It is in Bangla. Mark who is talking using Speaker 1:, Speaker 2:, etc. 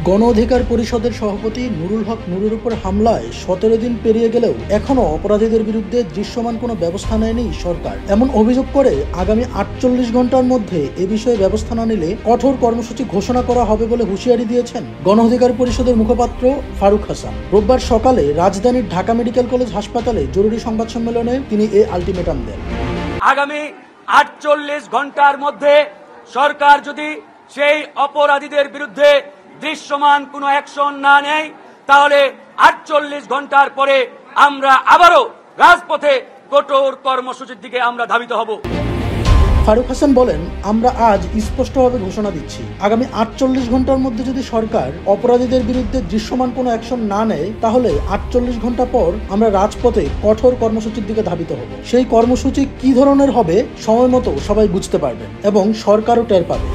Speaker 1: গণ অধিকার পরিষদের সভাপতি নুরুল হক নুরের উপর হামলায় 17 দিন পেরিয়ে গেলেও এখনো অপরাধীদের বিরুদ্ধে দৃশ্যমান কোনো ব্যবস্থা নেয়নি সরকার। এমন অভিযোগ করে আগামী 48 ঘন্টার মধ্যে এ বিষয়ে ব্যবস্থা না নিলে কঠোর কর্মসূচি ঘোষণা করা হবে বলে হুঁশিয়ারি দিয়েছেন গণ অধিকার পরিষদের মুখপাত্র ফারুক হাসান। রোববার সকালে রাজধানীর ঢাকা মেডিকেল কলেজ হাসপাতালে জরুরি সংবাদ সম্মেলনে তিনি এই আলটিমেটাম দেন।
Speaker 2: আগামী 48 ঘন্টার মধ্যে সরকার যদি সেই অপরাধীদের বিরুদ্ধে দৃশ্যমান কোনো অ্যাকশন না নেয়, তাহলে 48 ঘন্টার পরে আমরা আবারও রাজপথে কঠোর কর্মসূচির দিকে আমরা ধাবিত হব।
Speaker 1: ফারুক হাসান বলেন, আমরা আজ স্পষ্টভাবে ঘোষণা দিচ্ছি, আগামী 48 ঘন্টার মধ্যে যদি সরকার অপরাধীদের বিরুদ্ধে দৃশ্যমান কোনো অ্যাকশন না নেয়, তাহলে 48 ঘন্টা পর আমরা রাজপথে কঠোর কর্মসূচির দিকে ধাবিত হব। সেই কর্মসূচি কি ধরনের হবে সময় মতো সবাই বুঝতে পারবেন এবং সরকারও টের পাবে।